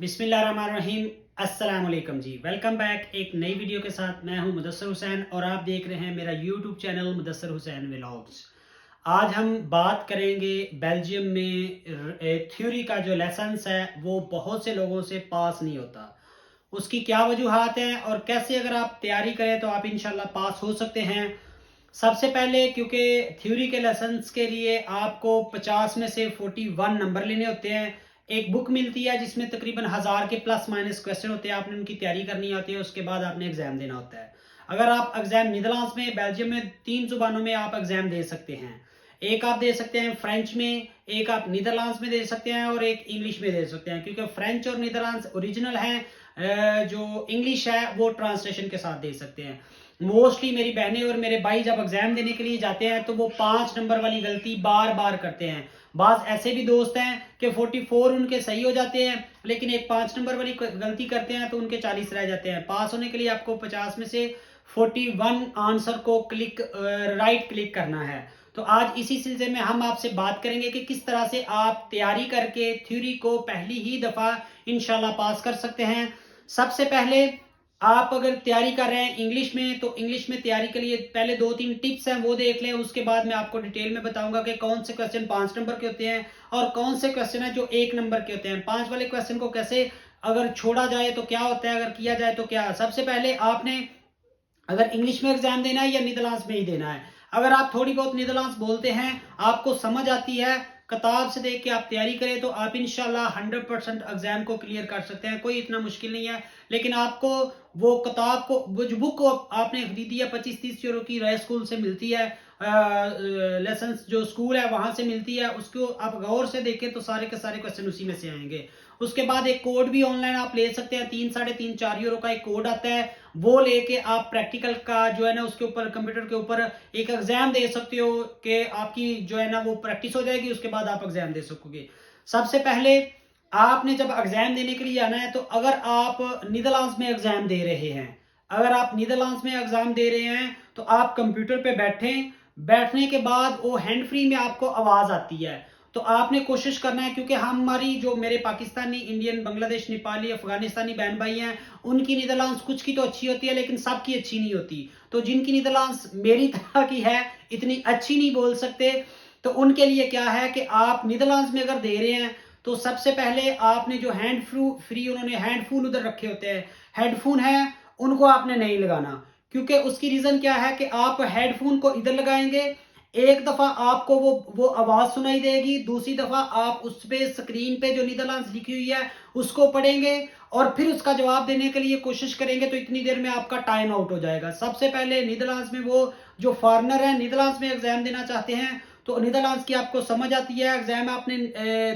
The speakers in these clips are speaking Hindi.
बिस्मिल्लाहिर्रहमानिर्रहीम। अस्सलाम वालेकुम जी। वेलकम बैक एक नई वीडियो के साथ। मैं हूं मुदस्सर हुसैन और आप देख रहे हैं मेरा YouTube channel Mudassar Hussain vlogs. आज हम बात करेंगे बेल्जियम में थ्योरी का जो लेसन्स है वो बहुत से लोगों से पास नहीं होता। उसकी क्या वजूहात हैं और कैसे अगर आप तैयारी करें तो आप इंशाल्लाह पास हो सकते हैं। सबसे पहले क्योंकि थ्योरी के लेसन्स के लिए आपको 50 में से 41 नंबर लेने होते हैं। एक बुक मिलती है जिसमें तकरीबन 1000 के प्लस माइनस क्वेश्चन होते हैं। आपने उनकी तैयारी करनी होती है, उसके बाद आपने एग्जाम देना होता है। अगर आप एग्जाम नीदरलैंड्स में बेल्जियम में 3 जुबानों में आप एग्जाम दे सकते हैं। एक आप दे सकते हैं फ्रेंच में, एक आप नीदरलैंड्स में दे सकते हैं और एक इंग्लिश में दे सकते हैं। क्योंकि फ्रेंच और नीदरलैंड्स ओरिजिनल हैं, जो इंग्लिश है वो ट्रांसलेशन के साथ दे सकते हैं। मोस्टली मेरी बहनें और मेरे भाई जब एग्जाम देने के लिए जाते हैं तो वो 5 नंबर वाली गलती बार बार करते हैं। बाज ऐसे भी दोस्त हैं कि 44 उनके सही हो जाते हैं, लेकिन एक 5 नंबर वाली गलती करते हैं तो उनके 40 रह जाते हैं। पास होने के लिए आपको 50 में से 41 आंसर को राइट क्लिक करना है। तो आज इसी सिलसिले में हम आपसे बात करेंगे कि किस तरह से आप तैयारी करके थ्योरी को पहली ही दफा इंशाल्लाह पास कर सकते हैं। सबसे पहले आप अगर तैयारी कर रहे हैं इंग्लिश में, तो इंग्लिश में तैयारी के लिए पहले 2-3 टिप्स हैं वो देख लें। उसके बाद मैं आपको डिटेल में बताऊंगा कि कौन से क्वेश्चन 5 नंबर के होते हैं और कौन से क्वेश्चन है जो 1 नंबर के होते हैं। 5 वाले क्वेश्चन को कैसे अगर छोड़ा जाए तो क्या होता है, अगर किया जाए तो क्या। सबसे पहले आपने अगर इंग्लिश में एग्जाम देना है या नीदरलैंड्स में ही देना है। अगर आप थोड़ी बहुत नीदरलैंड्स बोलते हैं, आपको समझ आती है, किताब से देख के आप तैयारी करें तो आप इंशाल्लाह 100% एग्जाम को क्लियर कर सकते हैं। कोई इतना मुश्किल नहीं है। लेकिन आपको वो किताब को, वो जो बुक को आपने खरीदी है 25-30 यूरो की, रॉय स्कूल से मिलती है, लेसन जो स्कूल है वहां से मिलती है, उसको आप गौर से देखें तो सारे के सारे क्वेश्चन उसी में से आएंगे। उसके बाद एक कोड भी ऑनलाइन आप ले सकते हैं, 3-3.5 4 यूरो का एक कोड आता है। वो लेके आप प्रैक्टिकल का जो है ना उसके ऊपर कंप्यूटर के ऊपर एक एग्जाम दे सकते हो कि आपकी जो है ना वो प्रैक्टिस हो जाएगी। उसके बाद आप एग्जाम दे सकोगे। सबसे पहले आपने जब एग्जाम देने के लिए आना है तो अगर आप नीदरलैंड्स में एग्जाम दे रहे हैं, अगर आप नीदरलैंड्स में एग्जाम दे रहे हैं तो आप कंप्यूटर पे बैठें। बैठने के बाद वो हैंड फ्री में आपको आवाज आती है तो आपने कोशिश करना है, क्योंकि हमारी जो मेरे पाकिस्तानी, इंडियन, बांग्लादेश, नेपाली, अफगानिस्तानी बहन भाई हैं उनकी नीदरलैंड्स कुछ की तो अच्छी होती है लेकिन सबकी अच्छी नहीं होती। तो जिनकी नीदरलैंड्स मेरी तरह की है, इतनी अच्छी नहीं बोल सकते, तो उनके लिए क्या है कि आप नीदरलैंड्स में अगर दे रहे हैं तो सबसे पहले आपने जो हैंड फ्री उन्होंने हेडफोन उधर रखे होते हैं, हेडफोन है उनको आपने नहीं लगाना। क्योंकि उसकी रीजन क्या है कि आप हेडफोन को इधर लगाएंगे, एक दफा आपको वो आवाज सुनाई देगी, दूसरी दफा आप उस पे स्क्रीन पे जो नीदरलैंड्स लिखी हुई है उसको पढ़ेंगे और फिर उसका जवाब देने के लिए कोशिश करेंगे तो इतनी देर में आपका टाइम आउट हो जाएगा। सबसे पहले नीदरलैंड्स में वो जो फॉरेनर है नीदरलैंड्स में एग्जाम देना चाहते हैं तो नीदरलैंड्स की आपको समझ आती है, एग्जाम आपने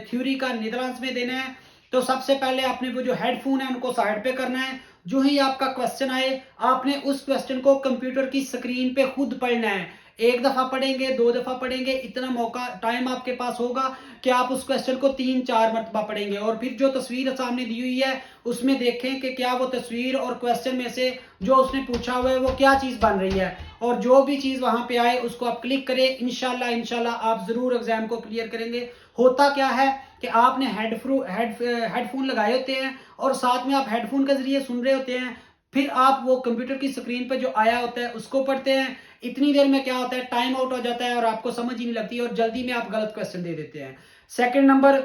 थ्योरी का नीदरलैंड्स में देना है, तो सबसे पहले आपने वो जो हेडफोन है उनको साइड पे करना है। जो ही आपका क्वेश्चन आए आपने उस क्वेश्चन को कंप्यूटर की स्क्रीन पे खुद पढ़ना है। एक दफा पढ़ेंगे, 2 दफा पढ़ेंगे, इतना मौका टाइम आपके पास होगा कि आप उस क्वेश्चन को 3-4 मरतबा पढ़ेंगे और फिर जो तस्वीर सामने दी हुई है उसमें देखें कि क्या वो तस्वीर और क्वेश्चन में से जो उसने पूछा हुआ है वो क्या चीज बन रही है, और जो भी चीज वहां पे आए उसको आप क्लिक करें। इंशाल्लाह आप जरूर एग्जाम को क्लियर करेंगे। होता क्या है कि आपने हेडफोन लगाए होते हैं और साथ में आप हेडफोन के जरिए सुन रहे होते हैं, फिर आप वो कंप्यूटर की स्क्रीन पर जो आया होता है उसको पढ़ते हैं। इतनी देर में क्या होता है, टाइम आउट हो जाता है और आपको समझ ही नहीं लगती और जल्दी में आप गलत क्वेश्चन दे देते हैं। सेकंड नंबर,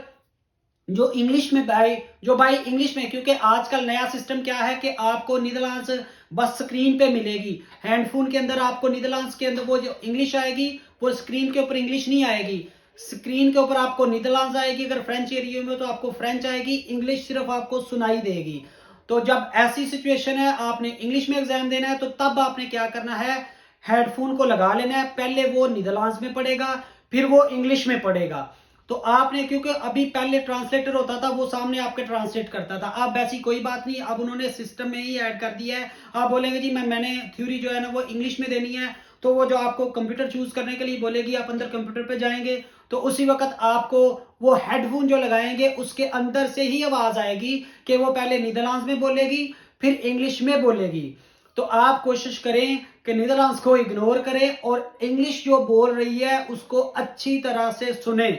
जो इंग्लिश में भाई इंग्लिश में, क्योंकि आजकल नया सिस्टम क्या है कि आपको नीदरलैंड्स बस स्क्रीन पे मिलेगी, हैंडफोन के अंदर आपको नीदरलैंड्स के अंदर वो जो इंग्लिश आएगी वो स्क्रीन के ऊपर इंग्लिश नहीं आएगी। स्क्रीन के ऊपर आपको नीदरलैंड्स आएगी, अगर फ्रेंच एरिया में तो आपको फ्रेंच आएगी, इंग्लिश सिर्फ आपको सुनाई देगी। तो जब ऐसी सिचुएशन है आपने इंग्लिश में एग्जाम देना है तो तब आपने क्या करना है, हेडफोन को लगा लेना है। पहले वो नीदरलैंड्स में पढ़ेगा फिर वो इंग्लिश में पढ़ेगा। तो आपने, क्योंकि अभी पहले ट्रांसलेटर होता था वो सामने आपके ट्रांसलेट करता था, अब ऐसी कोई बात नहीं, अब उन्होंने सिस्टम में ही ऐड कर दिया है। आप बोलेंगे जी मैंने थ्योरी जो है ना वो इंग्लिश में देनी है, तो वो जो आपको कंप्यूटर चूज करने के लिए बोलेगी, आप अंदर कंप्यूटर पे जाएंगे तो उसी वक्त आपको वो हेडफोन जो लगाएंगे उसके अंदर से ही आवाज आएगी कि वो पहले नीदरलैंड्स में बोलेगी फिर इंग्लिश में बोलेगी। तो आप कोशिश करें कि नीदरलैंड्स को इग्नोर करें और इंग्लिश जो बोल रही है उसको अच्छी तरह से सुने।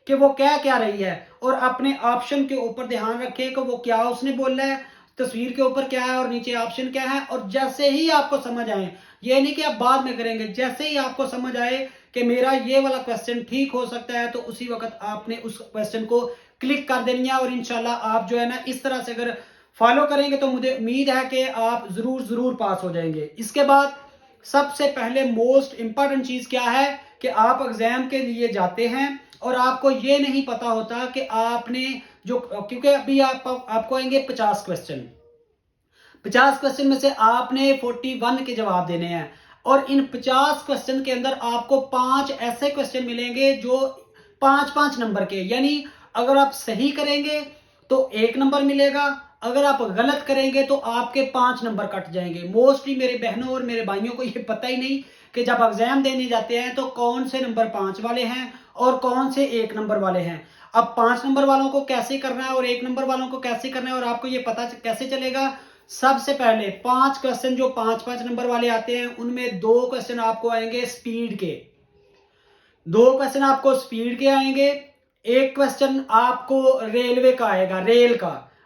कि वो क्या क्या रही है, और अपने ऑप्शन के ऊपर ध्यान रखें कि वो क्या उसने बोला है, तस्वीर के ऊपर क्या है और नीचे ऑप्शन क्या है। और जैसे ही आपको समझ आए, ये नहीं कि आप बाद में करेंगे, जैसे ही आपको समझ आए कि मेरा ये वाला क्वेश्चन ठीक हो सकता है, तो उसी वक्त आपने उस क्वेश्चन को क्लिक कर देनी है। और इंशाल्लाह आप जो है ना इस तरह से अगर फॉलो करेंगे तो मुझे उम्मीद है कि आप जरूर जरूर पास हो जाएंगे। इसके बाद सबसे पहले मोस्ट इंपॉर्टेंट चीज क्या है कि आप एग्जाम के लिए जाते हैं और आपको ये नहीं पता होता कि आपने जो, क्योंकि अभी आपको आएंगे 50 क्वेश्चन, 50 क्वेश्चन में से आपने 41 के जवाब देने हैं, और इन 50 क्वेश्चन के अंदर आपको 5 ऐसे क्वेश्चन मिलेंगे जो 5-5 नंबर के, यानी अगर आप सही करेंगे तो 1 नंबर मिलेगा, अगर आप गलत करेंगे तो आपके 5 नंबर कट जाएंगे। मोस्टली मेरे बहनों और मेरे भाइयों को ये पता ही नहीं कि जब एग्जाम देने जाते हैं तो कौन से नंबर 5 वाले हैं और कौन से 1 नंबर वाले हैं। अब 5 नंबर वालों को कैसे करना है और 1 नंबर वालों को कैसे करना है और आपको ये पता कैसे चलेगा। सबसे पहले 5 क्वेश्चन जो 5-5 नंबर वाले आते हैं उनमें 2 क्वेश्चन आपको आएंगे स्पीड के, 2 क्वेश्चन आपको स्पीड के आएंगे, 1 क्वेश्चन आपको रेलवे का आएगा,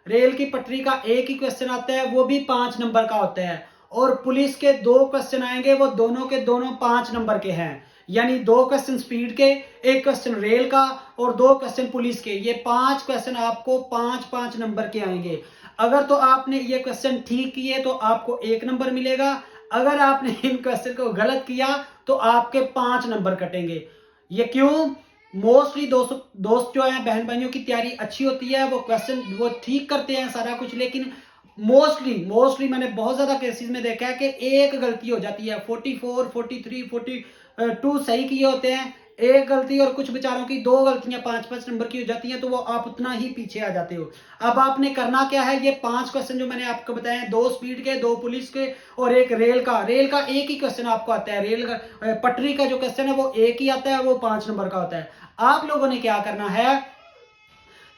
रेल की पटरी का एक ही क्वेश्चन आता है, वो भी 5 नंबर का होता है। और पुलिस के 2 क्वेश्चन आएंगे, वो दोनों के दोनों 5 नंबर के हैं, यानी 2 क्वेश्चन स्पीड के, 1 क्वेश्चन रेल का और 2 क्वेश्चन पुलिस के। ये 5 क्वेश्चन आपको 5-5 नंबर के आएंगे। अगर तो आपने ये क्वेश्चन ठीक किए तो आपको 1 नंबर मिलेगा, अगर आपने इन क्वेश्चन को गलत किया तो आपके 5 नंबर कटेंगे। ये क्यों? मोस्टली दोस्त जो है, बहन भाइयों की तैयारी अच्छी होती है, वो क्वेश्चन वो ठीक करते हैं सारा कुछ, लेकिन मोस्टली मैंने बहुत ज्यादा केसेस में देखा है कि एक गलती हो जाती है, 44, 43, 42 सही किए होते हैं, एक गलती और कुछ बेचारों की 2 गलतियां 5-5 नंबर की हो जाती हैं, तो वो आप उतना ही पीछे आ जाते हो। अब आपने करना क्या है, ये 5 क्वेश्चन जो मैंने आपको बताए हैं, 2 स्पीड के, 2 पुलिस के और 1 रेल का एक ही क्वेश्चन आपको आता है, रेल का पटरी का जो क्वेश्चन है वो एक ही आता है, वो 5 नंबर का होता है। आप लोगों ने क्या करना है,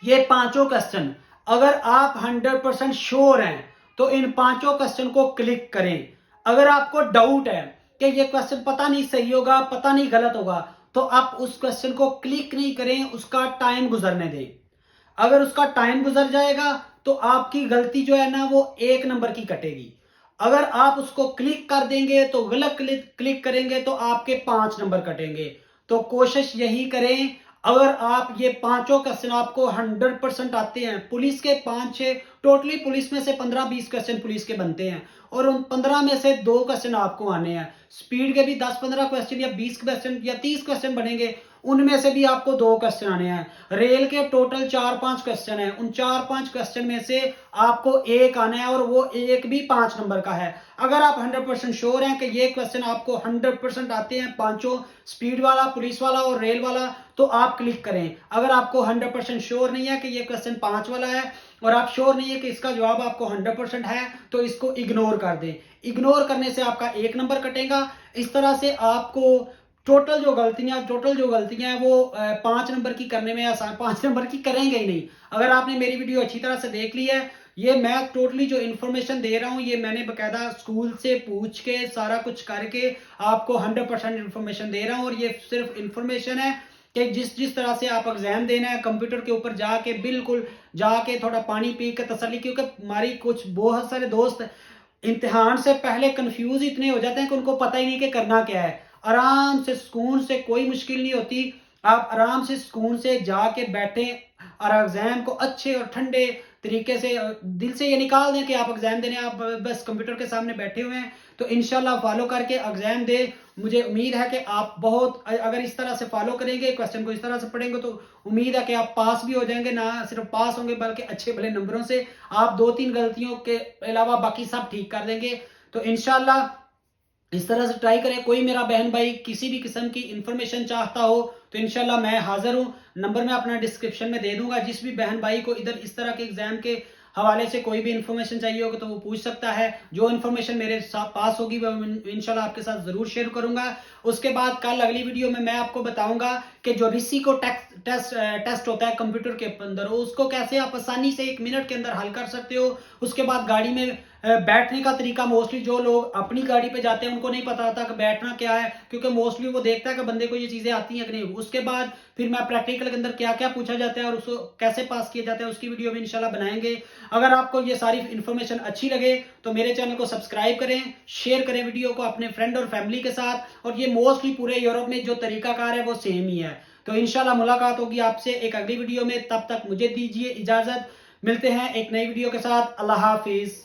ये पांचों क्वेश्चन अगर आप 100% श्योर हैं तो इन पांचों क्वेश्चन को क्लिक करें। अगर आपको डाउट है कि ये क्वेश्चन पता नहीं सही होगा, पता नहीं गलत होगा, तो आप उस क्वेश्चन को क्लिक नहीं करें, उसका टाइम गुजरने दें। अगर उसका टाइम गुजर जाएगा तो आपकी गलती जो है ना वो 1 नंबर की कटेगी। अगर आप उसको क्लिक कर देंगे तो गलत क्लिक करेंगे तो आपके 5 नंबर कटेंगे। तो कोशिश यही करें, अगर आप ये पांचों क्वेश्चन आपको 100% आते हैं, पुलिस के 5-6, टोटली पुलिस में से 15-20 क्वेश्चन पुलिस के बनते हैं और उन 15 में से 2 क्वेश्चन आपको आने हैं, स्पीड के भी 10-15 क्वेश्चन या 20 क्वेश्चन या 30 क्वेश्चन बनेंगे, उनमें से भी आपको 2 क्वेश्चन आने हैं। रेल के टोटल 4-5 क्वेश्चन हैं, उन 4-5 क्वेश्चन में से आपको एक आना है और वो एक भी 5 नंबर का है। अगर आप 100% श्योर हैं कि ये क्वेश्चन आपको 100% आते हैं, पांचों, स्पीड वाला, पुलिस वाला और रेल वाला, तो आप क्लिक करें। अगर आपको 100% श्योर नहीं है कि ये क्वेश्चन 5 वाला है और आप श्योर नहीं है कि इसका जवाब आपको 100% है, तो इसको इग्नोर कर दें। इग्नोर करने से आपका 1 नंबर कटेगा। इस तरह से आपको टोटल जो गलतियां हैं वो 5 नंबर की करने में आसान, 5 नंबर की करेंगे ही नहीं। अगर आपने मेरी वीडियो अच्छी तरह से देख ली है, ये मैं टोटली जो इन्फॉर्मेशन दे रहा हूँ ये मैंने बकायदा स्कूल से पूछ के सारा कुछ करके आपको 100% इन्फॉर्मेशन दे रहा हूँ। और ये सिर्फ इन्फॉर्मेशन है कि जिस तरह से आप एग्जाम देना है, कंप्यूटर के ऊपर जाके बिल्कुल जाके थोड़ा पानी पी के तसल्ली, क्योंकि हमारी बहुत सारे दोस्त इम्तिहान से पहले कंफ्यूज इतने हो जाते हैं कि उनको पता ही नहीं कि करना क्या है। आराम से सुकून से, कोई मुश्किल नहीं होती, आप आराम से सुकून से जाके बैठें और एग्जाम को अच्छे और ठंडे तरीके से दिल से ये निकाल दें कि आप एग्जाम देने, आप बस कंप्यूटर के सामने बैठे हुए हैं, तो इंशाल्लाह फॉलो करके एग्जाम दे। मुझे उम्मीद है कि आप बहुत, अगर इस तरह से फॉलो करेंगे, क्वेश्चन को इस तरह से पढ़ेंगे, तो उम्मीद है कि आप पास भी हो जाएंगे, ना सिर्फ पास होंगे बल्कि अच्छे भले नंबरों से। आप 2-3 गलतियों के अलावा बाकी सब ठीक कर देंगे। तो इंशाल्लाह इस तरह से ट्राई करें। कोई मेरा बहन भाई किसी भी किस्म की इंफॉर्मेशन चाहता हो तो इंशाल्लाह मैं हाजिर हूं। नंबर मैं अपना डिस्क्रिप्शन में दे दूंगा। जिस भी बहन भाई को इधर इस तरह के एग्जाम के हवाले से कोई भी इंफॉर्मेशन चाहिए होगा तो वो पूछ सकता है। जो इंफॉर्मेशन मेरे साथ पास होगी वो इंशाल्लाह आपके साथ जरूर शेयर करूंगा। उसके बाद कल अगली वीडियो में मैं आपको बताऊंगा कि जो रिसी को टेस्ट होता है कंप्यूटर के अंदर, उसको कैसे आप आसानी से 1 मिनट के अंदर हल कर सकते हो। उसके बाद गाड़ी में बैठने का तरीका, मोस्टली जो लोग अपनी गाड़ी पे जाते हैं उनको नहीं पता होता कि बैठना क्या है, क्योंकि मोस्टली वो देखता है कि बंदे को ये चीजें आती हैं कि नहीं। उसके बाद फिर मैं प्रैक्टिकल के अंदर क्या क्या पूछा जाता है और उसको कैसे पास किया जाता है उसकी वीडियो भी इंशाल्लाह बनाएंगे। अगर आपको ये सारी इंफॉर्मेशन अच्छी लगे तो मेरे चैनल को सब्सक्राइब करें, शेयर करें वीडियो को अपने फ्रेंड और फैमिली के साथ। और ये मोस्टली पूरे यूरोप में जो तरीकाकार है वो सेम ही है। तो इंशाल्लाह मुलाकात होगी आपसे एक अगली वीडियो में। तब तक मुझे दीजिए इजाजत, मिलते हैं एक नई वीडियो के साथ। अल्लाह हाफिज।